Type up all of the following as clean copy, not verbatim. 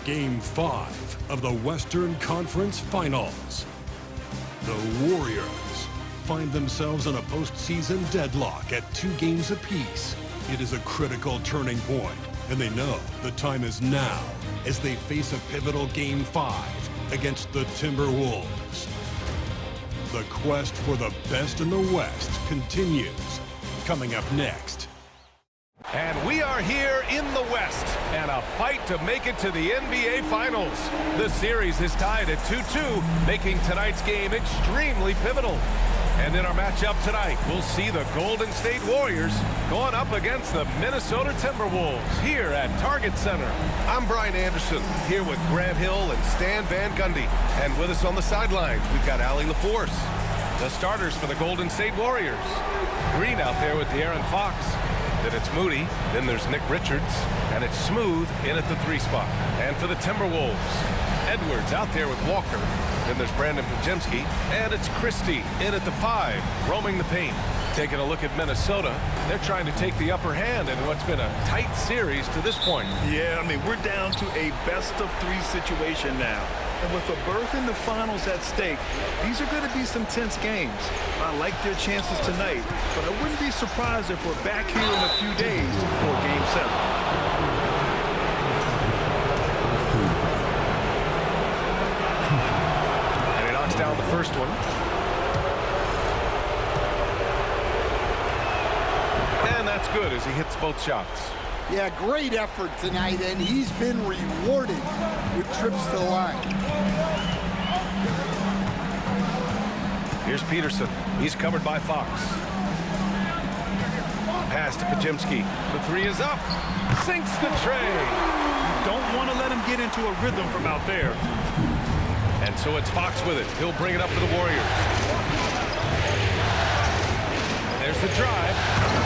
Game 5 of the Western Conference Finals. The Warriors find themselves in a postseason deadlock at 2 games apiece. It is a critical turning point, and they know the time is now as they face a pivotal Game 5 against the Timberwolves. The quest for the best in the West continues. Coming up next. And we are here in the West, and a fight to make it to the NBA Finals. The series is tied at 2-2, making tonight's game extremely pivotal. And in our matchup tonight, we'll see the Golden State Warriors going up against the Minnesota Timberwolves here at Target Center. I'm Brian Anderson, here with Grant Hill and Stan Van Gundy. And with us on the sidelines, we've got Allie LaForce. The starters for the Golden State Warriors. Green out there with De'Aaron Fox. Then it's Moody, then there's Nick Richards, and it's Smooth in at the 3 spot. And for the Timberwolves, Edwards out there with Walker, then there's Brandon Podziemski, and it's Christie in at the 5, roaming the paint. Taking a look at Minnesota, they're trying to take the upper hand in what's been a tight series to this point. Yeah, I mean, we're down to a best-of-3 situation now. And with a berth in the finals at stake, these are going to be some tense games. I like their chances tonight, but I wouldn't be surprised if we're back here in a few days for Game 7. And he knocks down the first one. And that's good as he hits both shots. Yeah, great effort tonight, and he's been rewarded with trips to the line. Here's Peterson. He's covered by Fox. Pass to Podziemski. The 3 is up. Sinks the tray. You don't want to let him get into a rhythm from out there. And so it's Fox with it. He'll bring it up for the Warriors. And there's the drive.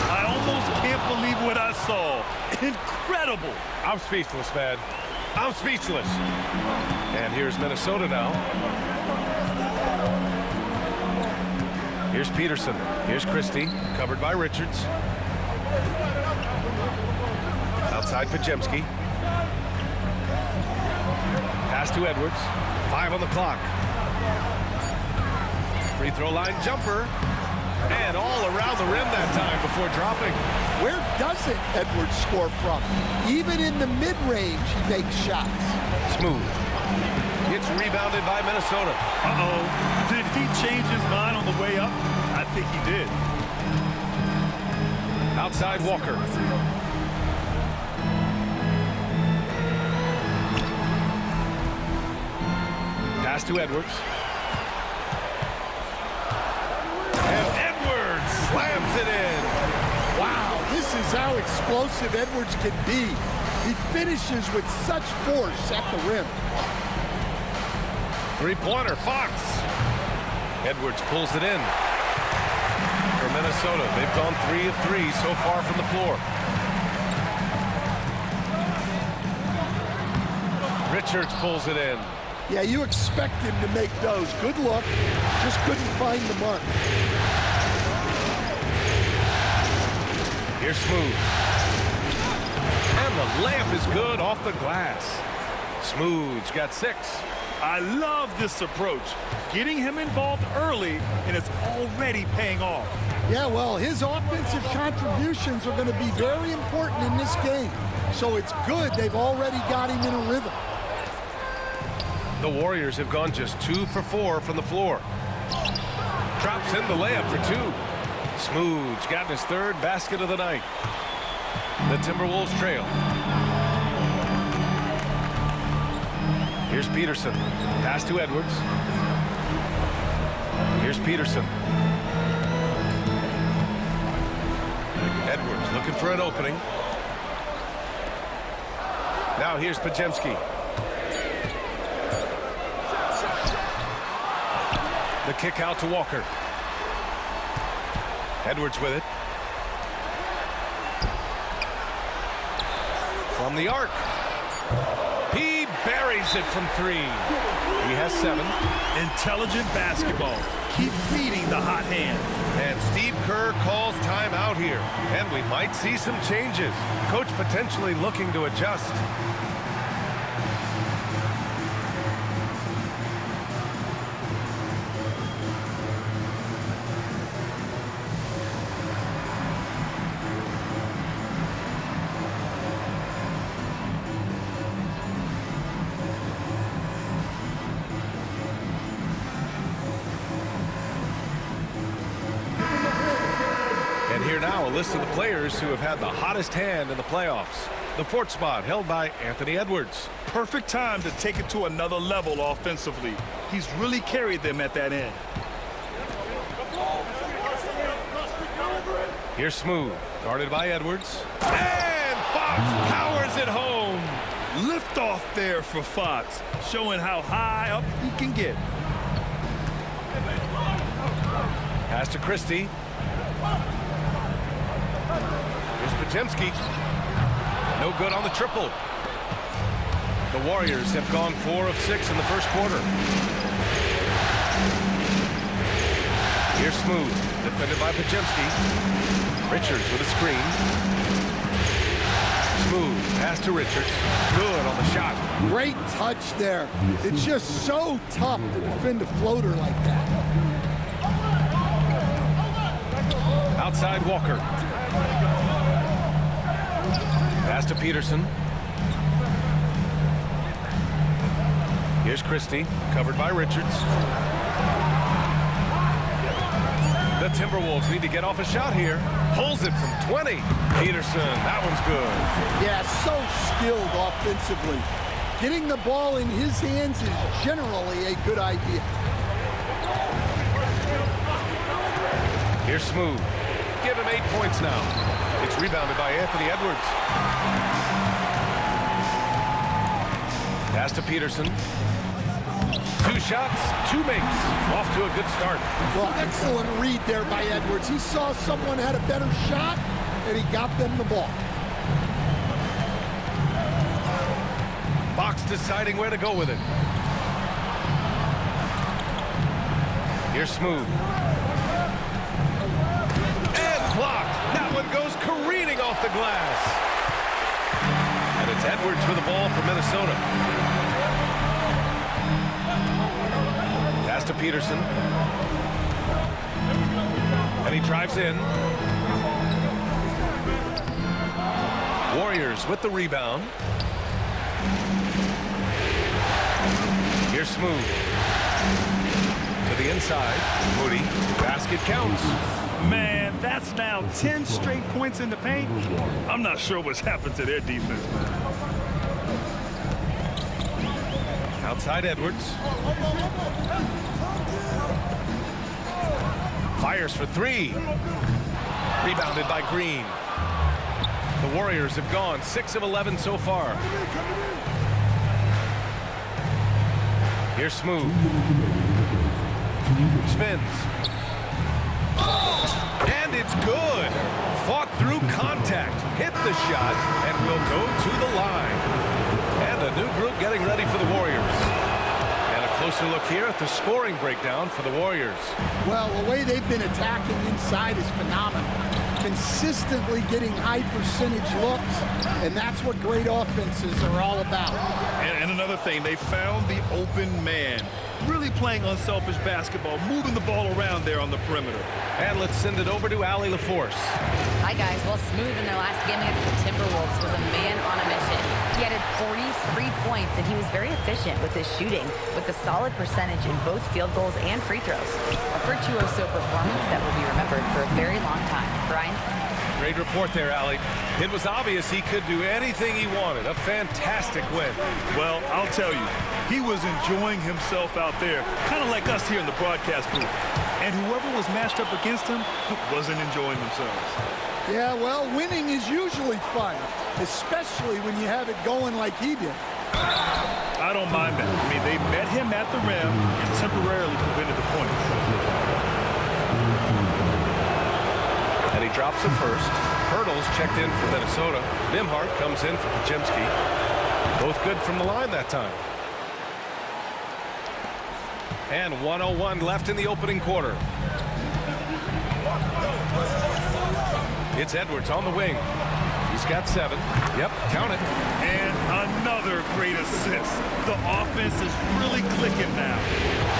I almost can't believe what I saw. Incredible. I'm speechless, man. I'm speechless. And here's Minnesota now. Here's Peterson. Here's Christie, covered by Richards. Outside Podziemski. Pass to Edwards. 5 on the clock. Free throw line jumper. And all around the rim that time before dropping. Where doesn't Edwards score from? Even in the mid-range, he makes shots. Smooth. It's rebounded by Minnesota. Uh-oh. Did he change his mind on the way up? I think he did. Outside Walker. Pass to Edwards. Slams it in. Wow, this is how explosive Edwards can be. He finishes with such force at the rim. 3-pointer, Fox. Edwards pulls it in. For Minnesota, they've gone 3 of 3 so far from the floor. Richards pulls it in. Yeah, you expect him to make those. Good look, just couldn't find the mark. Here's Smooth. And the layup is good off the glass. Smooth's got 6. I love this approach. Getting him involved early, and it's already paying off. Yeah, well, his offensive contributions are going to be very important in this game. So it's good they've already got him in a rhythm. The Warriors have gone just 2 for 4 from the floor. Drops in the layup for 2. Smooth's gotten his third basket of the night. The Timberwolves trail. Here's Peterson. Pass to Edwards. Here's Peterson. Edwards looking for an opening. Now here's Pajemski. The kick out to Walker. Edwards with it. From the arc. He buries it from three. He has 7. Intelligent basketball. Keep feeding the hot hand. And Steve Kerr calls timeout here. And we might see some changes. Coach potentially looking to adjust. And here now, a list of the players who have had the hottest hand in the playoffs. The 4th spot held by Anthony Edwards. Perfect time to take it to another level offensively. He's really carried them at that end. Here's Smooth, guarded by Edwards. And Fox powers it home. Lift off there for Fox, showing how high up he can get. Pass to Christie. Here's Pajemski. No good on the triple. The Warriors have gone 4 of 6 in the first quarter. Here's Smooth, defended by Pajemski. Richards with a screen. Smooth, pass to Richards. Good on the shot. Great touch there. It's just so tough to defend a floater like that. Outside Walker. Pass to Peterson. Here's Christie, covered by Richards. The Timberwolves need to get off a shot here. Pulls it from 20. Peterson, that one's good. Yeah, so skilled offensively. Getting the ball in his hands is generally a good idea. Here's Smooth. Give him 8 points now. It's rebounded by Anthony Edwards. Pass to Peterson. 2 shots, 2 makes. Off to a good start. Well, excellent read there by Edwards. He saw someone had a better shot, and he got them the ball. Fox deciding where to go with it. Here's Smooth. And blocked. That one goes careening off the glass. And it's Edwards with the ball for Minnesota. Pass to Peterson. And he drives in. Warriors with the rebound. Here's Smooth. To the inside. Moody. Basket counts. Man, that's now 10 straight points in the paint. I'm not sure what's happened to their defense. Outside Edwards. Fires for 3. Rebounded by Green. The Warriors have gone 6 of 11 so far. Here's Smooth. Spins. And it's good. Fought through contact. Hit the shot and will go to the line. And a new group getting ready for the Warriors. And a closer look here at the scoring breakdown for the Warriors. Well, the way they've been attacking inside is phenomenal. Consistently getting high percentage looks, and that's what great offenses are all about. And another thing, they found the open man. Really playing unselfish basketball, moving the ball around there on the perimeter. And let's send it over to Allie LaForce. Hi, guys. Well, Smooth in their last game against the Timberwolves was a man on a mission. He added 43 points, and he was very efficient with his shooting, with a solid percentage in both field goals and free throws. A virtuoso performance that will be remembered for a very long time. Brian? Great report there, Allie. It was obvious he could do anything he wanted. A fantastic win. Well, I'll tell you, he was enjoying himself out there, kind of like us here in the broadcast booth. And whoever was matched up against him wasn't enjoying themselves. Yeah, well, winning is usually fun, especially when you have it going like he did. I don't mind that. I mean, they met him at the rim and temporarily prevented the points. And he drops it first. Hurdles checked in for Minnesota. Nimhart comes in for Pajemski. Both good from the line that time. And 1:01 left in the opening quarter. It's Edwards on the wing. He's got 7. Yep, count it. And another great assist. The offense is really clicking now.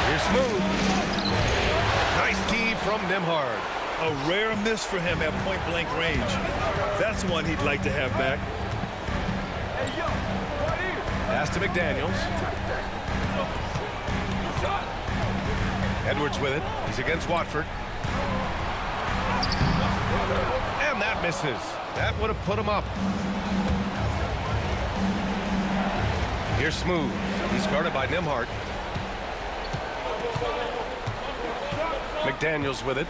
Here's Smooth. Nice key from Nimhart. A rare miss for him at point-blank range. That's one he'd like to have back. Pass to McDaniels. Edwards with it. He's against Watford. And that misses. That would have put him up. Here's Smooth. He's guarded by Nimhart. McDaniels with it.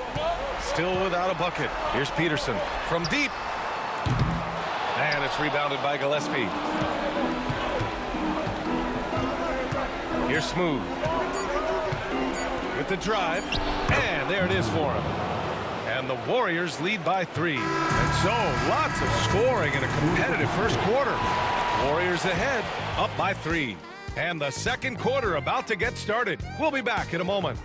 Still without a bucket. Here's Peterson from deep. And it's rebounded by Gillespie. Here's Smooth. With the drive. And there it is for him. And the Warriors lead by 3. And so, lots of scoring in a competitive first quarter. Warriors ahead, up by 3. And the second quarter about to get started. We'll be back in a moment.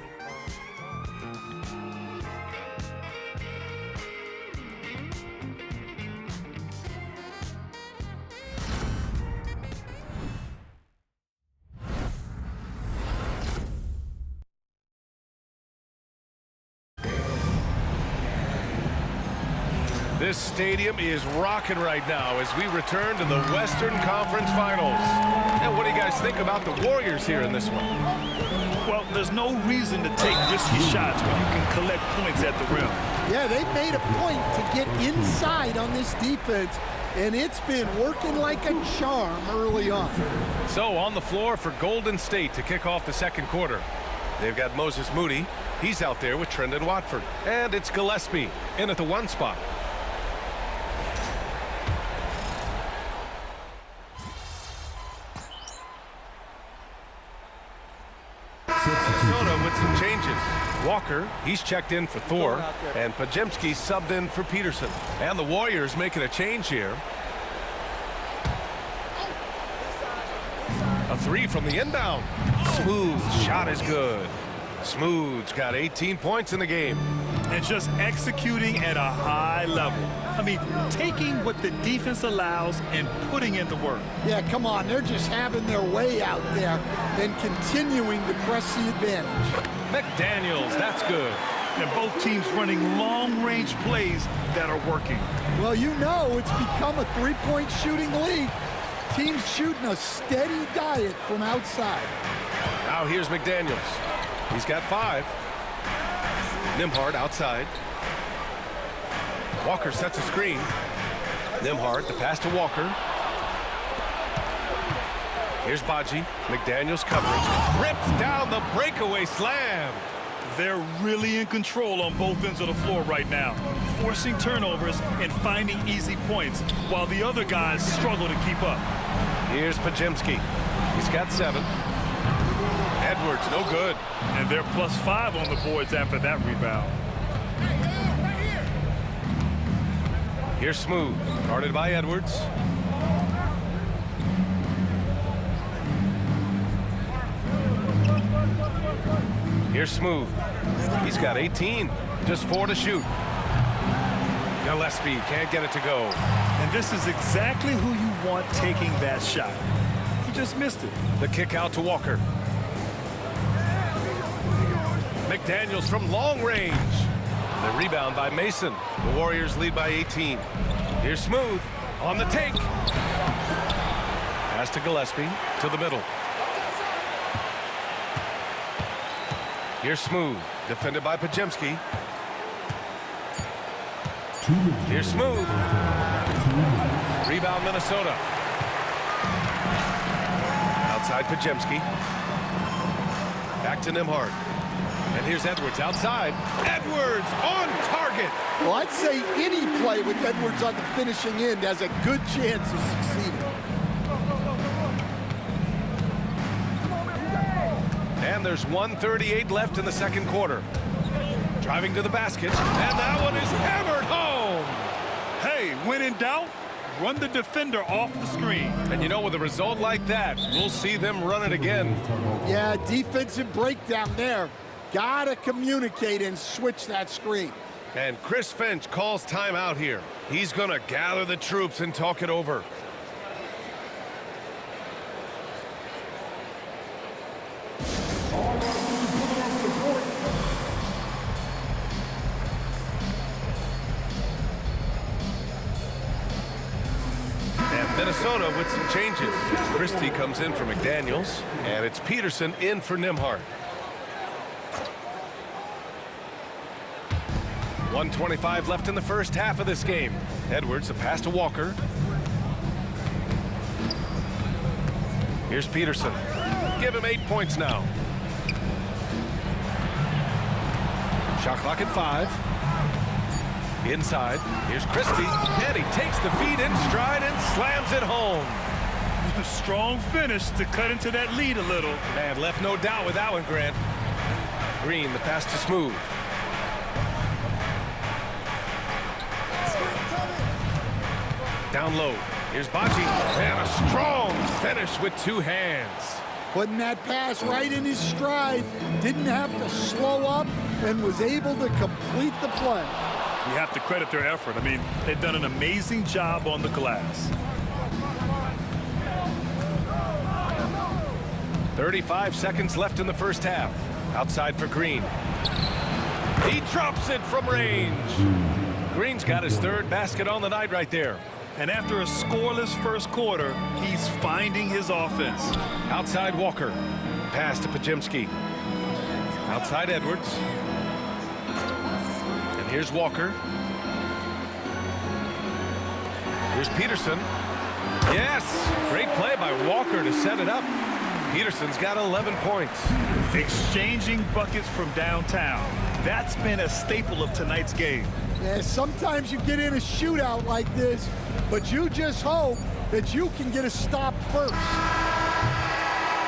This stadium is rocking right now as we return to the Western Conference Finals. And what do you guys think about the Warriors here in this one? Well, there's no reason to take risky shots when you can collect points at the rim. Yeah, they made a point to get inside on this defense, and it's been working like a charm early on. So on the floor for Golden State to kick off the second quarter. They've got Moses Moody. He's out there with Trendon Watford. And it's Gillespie in at the 1 spot. Minnesota with some changes. Walker, he's checked in for Thor, and Pajemski subbed in for Peterson. And the Warriors making a change here. A 3 from the inbound. Smooth shot is good. Smooth's got 18 points in the game. And just executing at a high level. I mean, taking what the defense allows and putting in the work. Yeah, come on. They're just having their way out there and continuing to press the advantage. McDaniels, that's good. And both teams running long-range plays that are working. Well, you know it's become a three-point shooting league. Teams shooting a steady diet from outside. Now here's McDaniels. He's got 5. Nimhart outside. Walker sets a screen. Nimhart, the pass to Walker. Here's Badji. McDaniels covering. Rips down the breakaway slam. They're really in control on both ends of the floor right now, forcing turnovers and finding easy points while the other guys struggle to keep up. Here's Pajemski. He's got 7. Edwards, no good. And they're +5 on the boards after that rebound. Here's Smooth, guarded by Edwards. Here's Smooth. He's got 18, just 4 to shoot. Gillespie can't get it to go. And this is exactly who you want taking that shot. He just missed it. The kick out to Walker. McDaniels from long range. The rebound by Mason. The Warriors lead by 18. Here's Smooth on the take. Pass to Gillespie to the middle. Here's Smooth, defended by Pajemski. Here's Smooth. Rebound Minnesota. Outside Pajemski. Back to Nembhard. And here's Edwards outside. Edwards on target. Well, I'd say any play with Edwards on the finishing end has a good chance of succeeding. And there's 1:38 left in the second quarter. Driving to the basket, and that one is hammered home. Hey, when in doubt, run the defender off the screen. And you know, with a result like that, we'll see them run it again. Yeah, defensive breakdown there. Gotta communicate and switch that screen. And Chris Finch calls timeout here. He's gonna gather the troops and talk it over. And Minnesota with some changes. Christie comes in for McDaniels, and it's Peterson in for Nembhard. 1:25 left in the first half of this game. Edwards, a pass to Walker. Here's Peterson. Give him 8 points now. Shot clock at 5. Inside. Here's Christie. And he takes the feed in stride and slams it home. Strong finish to cut into that lead a little. Man, left no doubt with that one, Grant. Green, the pass to Smooth. Down low. Here's Bocci. And a strong finish with 2 hands. Putting that pass right in his stride. Didn't have to slow up and was able to complete the play. You have to credit their effort. I mean, they've done an amazing job on the glass. 35 seconds left in the first half. Outside for Green. He drops it from range. Green's got his 3rd basket on the night right there. And after a scoreless first quarter, he's finding his offense. Outside Walker. Pass to Pajemski. Outside Edwards. And here's Walker. Here's Peterson. Yes! Great play by Walker to set it up. Peterson's got 11 points. Exchanging buckets from downtown. That's been a staple of tonight's game. Yeah, sometimes you get in a shootout like this, but you just hope that you can get a stop first.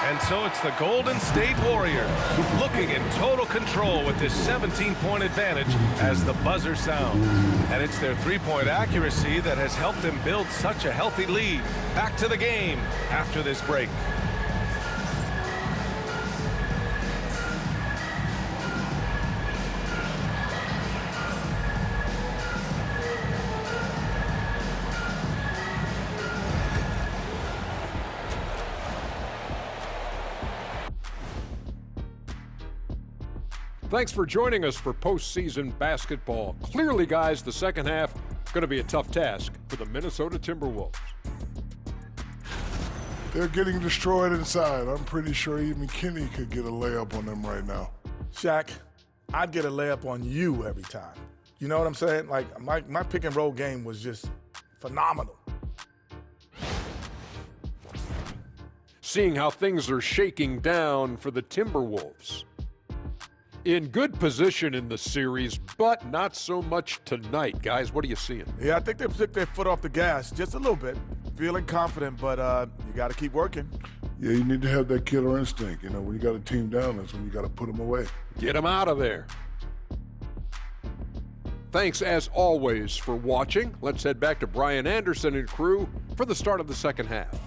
And so it's the Golden State Warriors looking in total control with this 17-point advantage as the buzzer sounds. And it's their 3-point accuracy that has helped them build such a healthy lead. Back to the game after this break. Thanks for joining us for postseason basketball. Clearly, guys, the second half going to be a tough task for the Minnesota Timberwolves. They're getting destroyed inside. I'm pretty sure even Kenny could get a layup on them right now. Shaq, I'd get a layup on you every time. You know what I'm saying? Like, my pick and roll game was just phenomenal. Seeing how things are shaking down for the Timberwolves. In good position in the series, but not so much tonight. Guys, what are you seeing? Yeah, I think they took their foot off the gas just a little bit. Feeling confident, but you got to keep working. Yeah, you need to have that killer instinct. You know, when you got a team down, that's when you got to put them away. Get them out of there. Thanks, as always, for watching. Let's head back to Brian Anderson and crew for the start of the second half.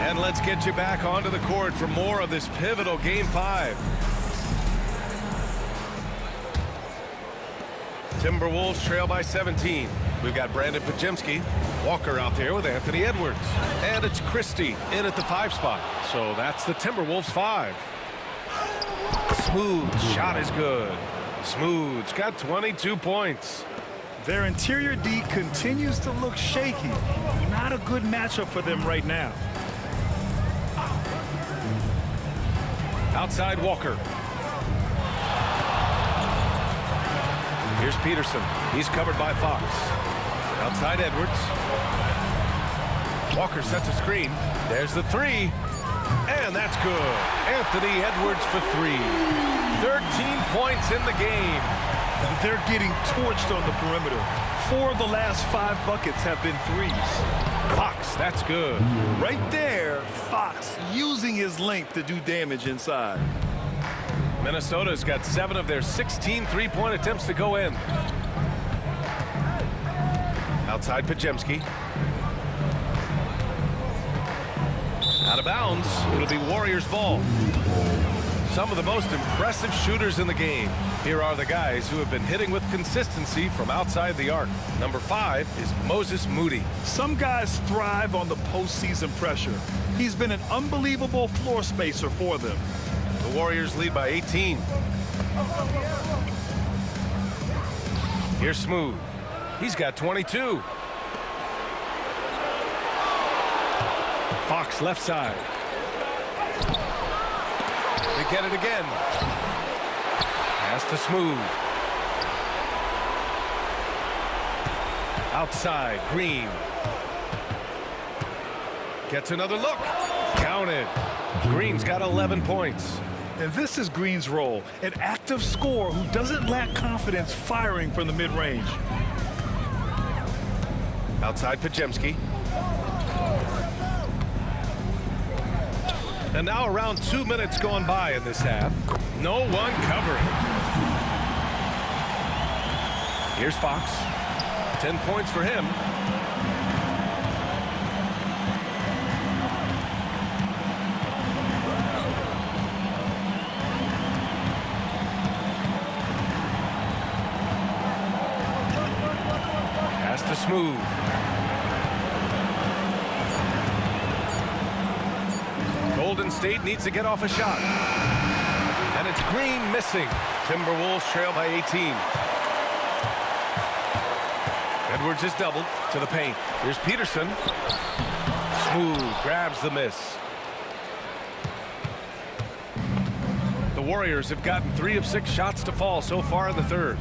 And let's get you back onto the court for more of this pivotal Game 5. Timberwolves trail by 17. We've got Brandon Pajemski. Walker out there with Anthony Edwards. And it's Christie in at the 5 spot. So that's the Timberwolves 5. Smooth shot is good. Smooth's got 22 points. Their interior D continues to look shaky. Not a good matchup for them right now. Outside Walker. Here's Peterson. He's covered by Fox. Outside Edwards. Walker sets a screen. There's the 3. And that's good. Anthony Edwards for 3. 13 points in the game. They're getting torched on the perimeter. 4 of the last 5 buckets have been threes. Fox, that's good. Right there, Fox using his length to do damage inside. Minnesota's got 7 of their 16 three-point attempts to go in. Outside Pajemski. Out of bounds. It'll be Warriors ball. Some of the most impressive shooters in the game. Here are the guys who have been hitting with consistency from outside the arc. Number 5 is Moses Moody. Some guys thrive on the postseason pressure. He's been an unbelievable floor spacer for them. The Warriors lead by 18. Here's Smooth. He's got 22. Fox left side. They get it again. Pass to Smooth. Outside, Green. Gets another look. Counted. Green's got 11 points. And this is Green's role, an active scorer who doesn't lack confidence firing from the mid-range. Outside Pajemski. And now around 2 minutes gone by in this half. No one covering. Here's Fox. 10 points for him. Pass to Smooth. Golden State needs to get off a shot. And it's Green missing. Timberwolves trail by 18. Edwards is doubled to the paint. Here's Peterson. Smooth grabs the miss. The Warriors have gotten 3 of 6 shots to fall so far in the third.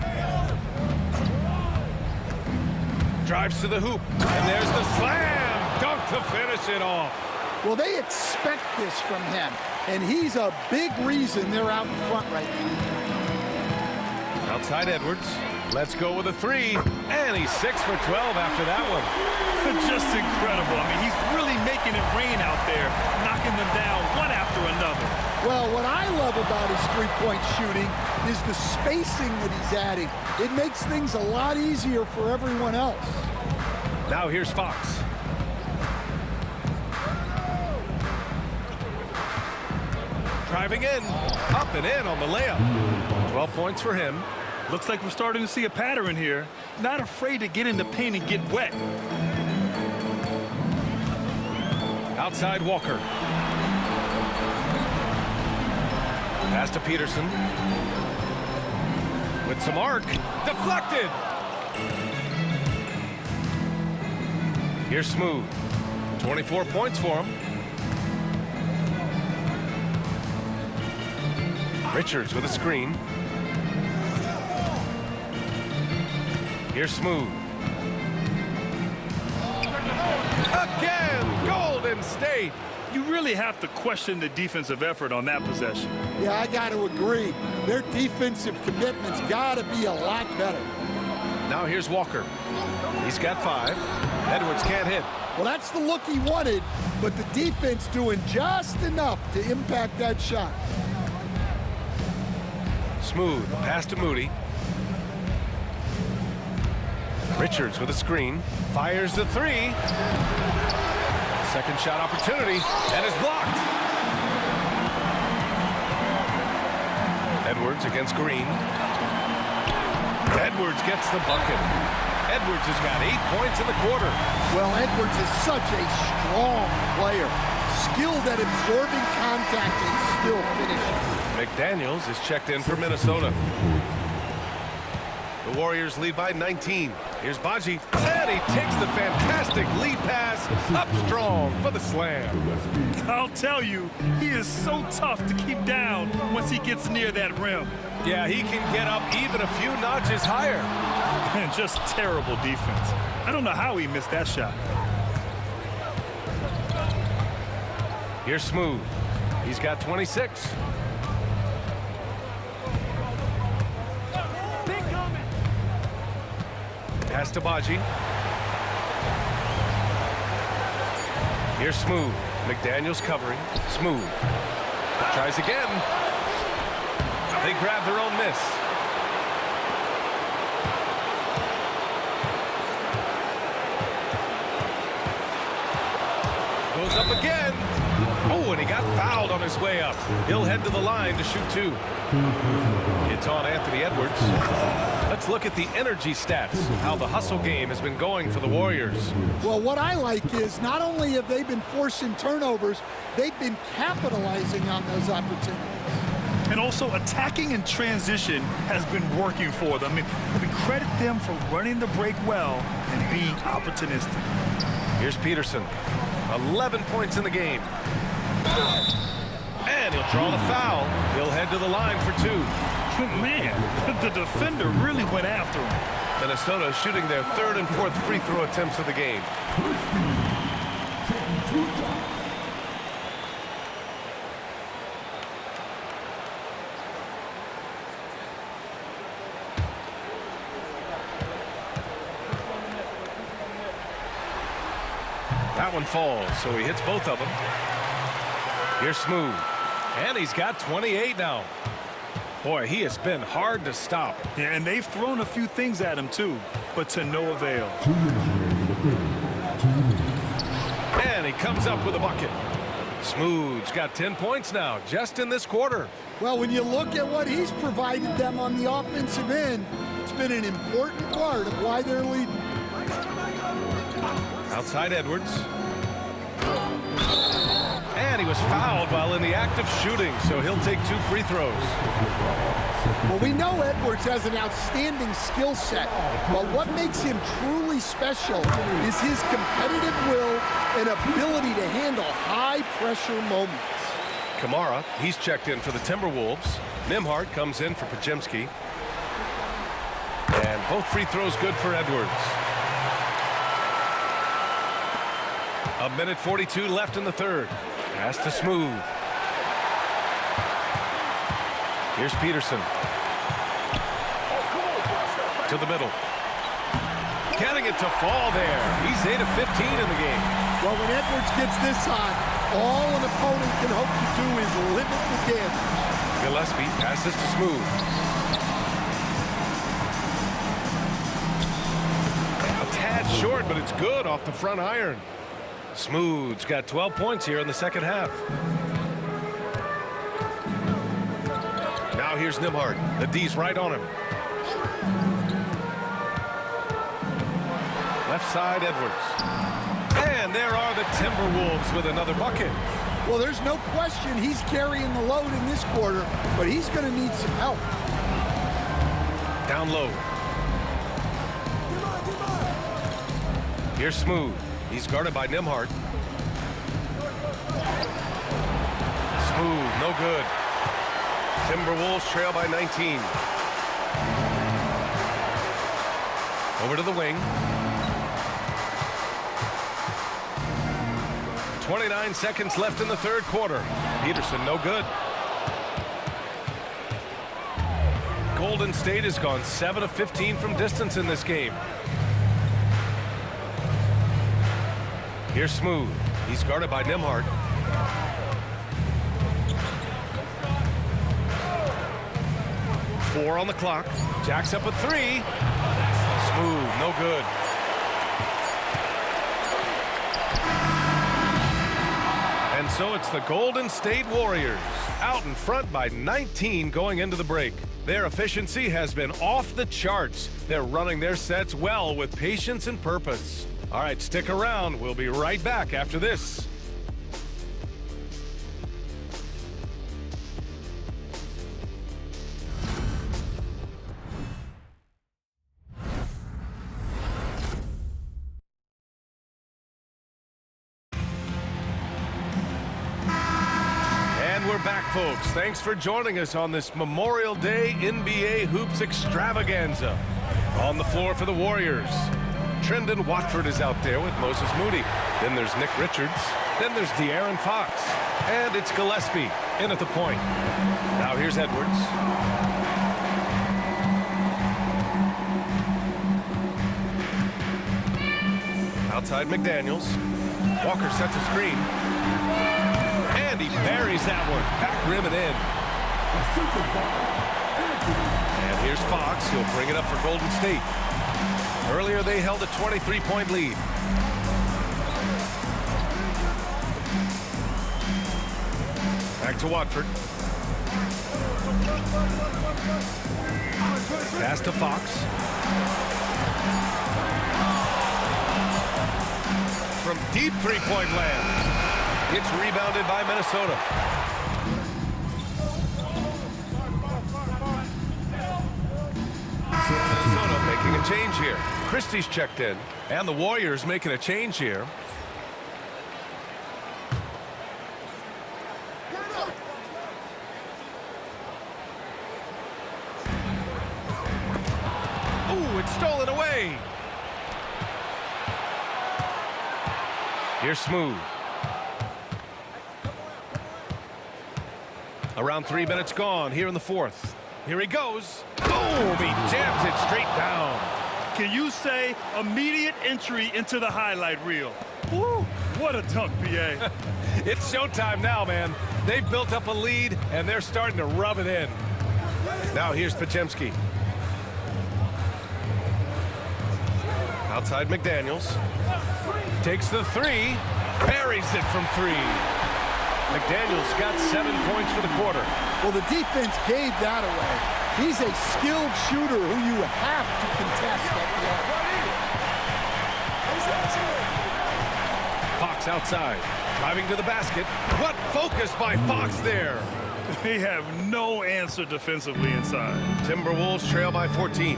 Drives to the hoop. And there's the slam. Dunk to finish it off. Well, they expect this from him, and he's a big reason they're out in front right now. Outside Edwards. Let's go with a 3. And he's 6 for 12 after that one. Just incredible. I mean, he's really making it rain out there, knocking them down one after another. Well, what I love about his three-point shooting is the spacing that he's adding. It makes things a lot easier for everyone else. Now here's Fox. Driving in, up and in on the layup. 12 points for him. Looks like we're starting to see a pattern here. Not afraid to get in the paint and get wet. Outside Walker. Pass to Peterson. With some arc. Deflected. Here's Smooth. 24 points for him. Richards with a screen. Here's Smooth. Again, Golden State. You really have to question the defensive effort on that possession. Yeah, I got to agree. Their defensive commitment's got to be a lot better. Now here's Walker. He's got 5. Edwards can't hit. Well, that's the look he wanted, but the defense doing just enough to impact that shot. Smooth, pass to Moody. Richards with a screen, fires the 3. Second shot opportunity, and is blocked. Edwards against Green. Edwards gets the bucket. Edwards has got 8 points in the quarter. Well, Edwards is such a strong player. Skilled at absorbing contact and still finishing. McDaniels is checked in for Minnesota. The Warriors lead by 19. Here's Baji, and he takes the fantastic lead pass up strong for the slam. I'll tell you, he is so tough to keep down once he gets near that rim. Yeah, he can get up even a few notches higher. And just terrible defense. I don't know how he missed that shot. Here's Smooth. He's got 26. Pass to Baji. Here's Smooth. McDaniels covering. Smooth. Tries again. They grab their own miss. Goes up again. Oh, and he got fouled on his way up. He'll head to the line to shoot 2. It's on Anthony Edwards. Let's look at the energy stats, how the hustle game has been going for the Warriors. Well, what I like is not only have they been forcing turnovers, they've been capitalizing on those opportunities. And also attacking in transition has been working for them. I mean, credit them for running the break well and being opportunistic. Here's Peterson. 11 points in the game. And he'll draw the foul. He'll head to the line for 2. Man, the defender really went after him. Minnesota shooting their 3rd and 4th free throw attempts of the game. That one falls, so he hits both of them. Here's Smooth. And he's got 28 now. Boy, he has been hard to stop. Yeah, and they've thrown a few things at him, too, but to no avail. And he comes up with a bucket. Smooth's got 10 points now, just in this quarter. Well, when you look at what he's provided them on the offensive end, it's been an important part of why they're leading. Outside Edwards. And he was fouled while in the act of shooting, so he'll take 2 free throws. Well, we know Edwards has an outstanding skill set, but what makes him truly special is his competitive will and ability to handle high-pressure moments. Kamara, he's checked in for the Timberwolves. Nembhard comes in for Podziemski. And both free throws good for Edwards. 1:42 left in the 3rd. Pass to Smooth. Here's Peterson. To the middle. Getting it to fall there. He's 8 of 15 in the game. Well, when Edwards gets this hot, all an opponent can hope to do is limit the damage. Gillespie passes to Smooth. A tad short, but it's good off the front iron. Smooth's got 12 points here in the 2nd half. Now here's Nembhard. The D's right on him. Left side, Edwards. And there are the Timberwolves with another bucket. Well, there's no question he's carrying the load in this quarter, but he's going to need some help. Down low. Here's Smooth. He's guarded by Nembhard. Smooth, no good. Timberwolves trail by 19. Over to the wing. 29 seconds left in the 3rd quarter. Peterson, no good. Golden State has gone 7 of 15 from distance in this game. Here's Smooth. He's guarded by Nembhard. Four on the clock. Jacks up a 3. Smooth, no good. And so it's the Golden State Warriors out in front by 19 going into the break. Their efficiency has been off the charts. They're running their sets well with patience and purpose. All right, stick around. We'll be right back after this. We're back, folks. Thanks for joining us on this Memorial Day NBA Hoops extravaganza. On the floor for the Warriors, Trendon Watford is out there with Moses Moody. Then there's Nick Richards. Then there's De'Aaron Fox. And it's Gillespie in at the point. Now here's Edwards. Outside McDaniels. Walker sets a screen. And he buries that one. Back rim and in. And here's Fox. He'll bring it up for Golden State. Earlier they held a 23-point lead. Back to Watford. Pass to Fox. From deep three-point land. It's rebounded by Minnesota. Minnesota making a change here. Christie's checked in, and the Warriors making a change here. Ooh, it's stolen away. Here's Smooth. Around 3 minutes gone here in the fourth. Here he goes. Boom! He jams it straight down. Can you say immediate entry into the highlight reel? Woo! What a dunk, BA. It's showtime now, man. They've built up a lead, and they're starting to rub it in. Now here's Podziemski. Outside McDaniels. Takes the three. Buries it from three. McDaniels got 7 points for the quarter. Well, the defense gave that away. He's a skilled shooter who you have to contest at the Fox outside, driving to the basket. What focus by Fox there. They have no answer defensively inside. Timberwolves trail by 14.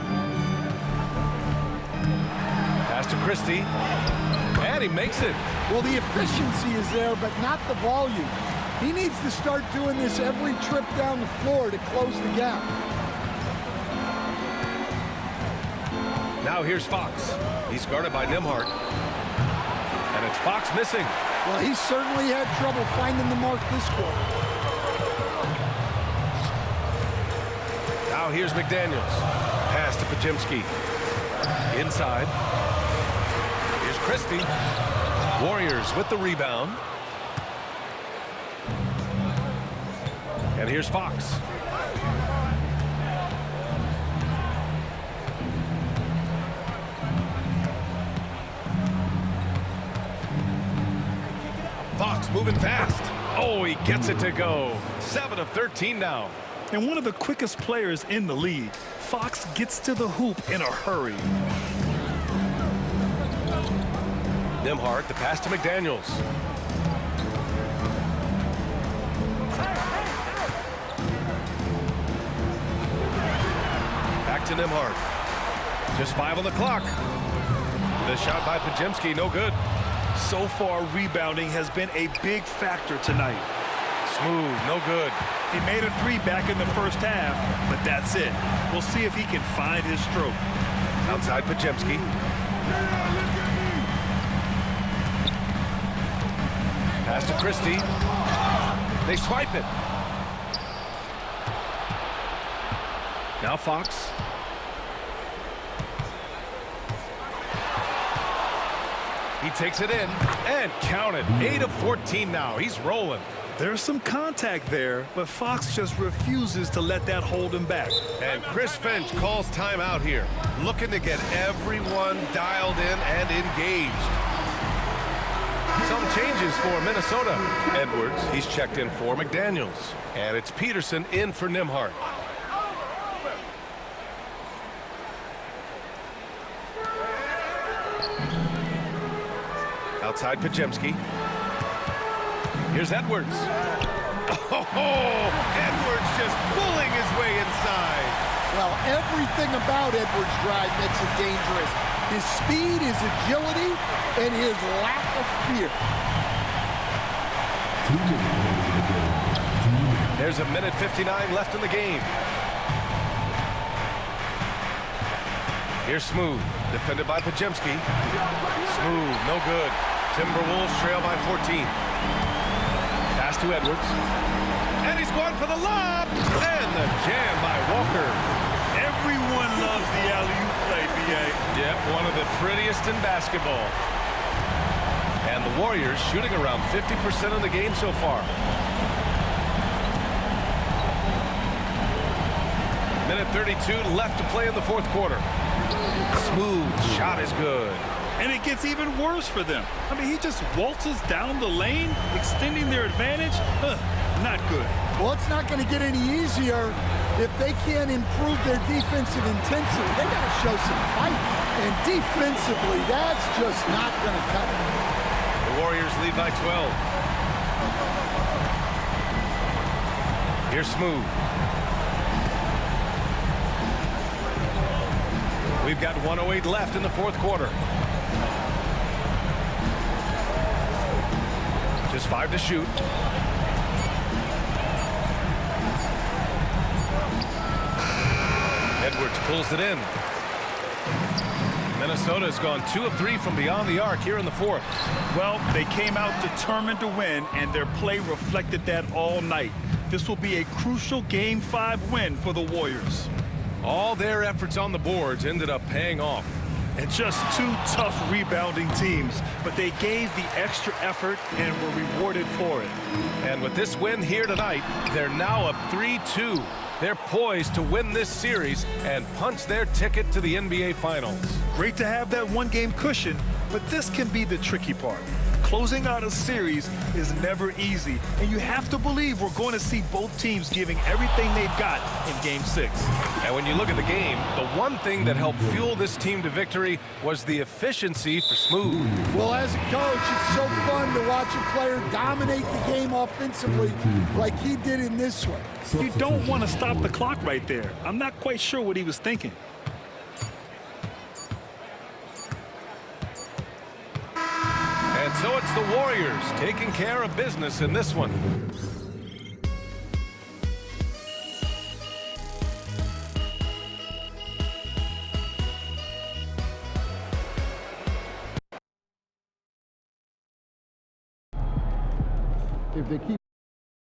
Pass to Christie. And he makes it. Well, the efficiency is there, but not the volume. He needs to start doing this every trip down the floor to close the gap. Now here's Fox. He's guarded by Nembhard. And it's Fox missing. Well, he certainly had trouble finding the mark this quarter. Now here's McDaniels. Pass to Podziemski. Inside. Here's Christie. Warriors with the rebound. And here's Fox. Fox moving fast. Oh, he gets it to go. 7 of 13 now. And one of the quickest players in the league. Fox gets to the hoop in a hurry. Nembhard, the pass to McDaniels. Back to Nembhard. Just 5 on the clock. The shot by Podziemski, no good. So far, rebounding has been a big factor tonight. Smooth, no good. He made a three back in the first half, but that's it. We'll see if he can find his stroke. Outside Podziemski. Pass to Christie. They swipe it. Now Fox. He takes it in and counted. 8 of 14 now. He's rolling. There's some contact there, but Fox just refuses to let that hold him back. And Chris Finch calls timeout here, looking to get everyone dialed in and engaged. Some changes for Minnesota. Edwards, he's checked in for McDaniels. And it's Peterson in for Nembhard. Outside Pajemski. Here's Edwards. Oh, Edwards just pulling his way inside. Well, everything about Edwards' drive makes it dangerous. His speed, his agility, and his lack of fear. There's 1:59 left in the game. Here's Smooth, defended by Pajemski. Smooth, no good. Timberwolves trail by 14. Pass to Edwards. And he's going for the lob. And the jam by Walker. Everyone loves the alley-oop play, B.A. Yep, one of the prettiest in basketball. And the Warriors shooting around 50% of the game so far. 1:32 left to play in the fourth quarter. Smooth shot is good. And it gets even worse for them. I mean, he just waltzes down the lane, extending their advantage. Not good. Well, it's not going to get any easier if they can't improve their defensive intensity. They got to show some fight. And defensively, that's just not going to cut it. The Warriors lead by 12. Here's Smooth. We've got 1:08 left in the fourth quarter. Just 5 to shoot. Edwards pulls it in. Minnesota has gone 2 of 3 from beyond the arc here in the fourth. Well, they came out determined to win, and their play reflected that all night. This will be a crucial Game 5 win for the Warriors. All their efforts on the boards ended up paying off. And just 2 tough rebounding teams, but they gave the extra effort and were rewarded for it. And with this win here tonight, they're now up 3-2. They're poised to win this series and punch their ticket to the NBA Finals. Great to have that one-game cushion, but this can be the tricky part. Closing out a series is never easy, and you have to believe we're going to see both teams giving everything they've got in Game 6. And when you look at the game, the one thing that helped fuel this team to victory was the efficiency for Smooth. Well, as a coach, it's so fun to watch a player dominate the game offensively like he did in this one. You don't want to stop the clock right there. I'm not quite sure what he was thinking. And so it's the Warriors taking care of business in this one. If they keep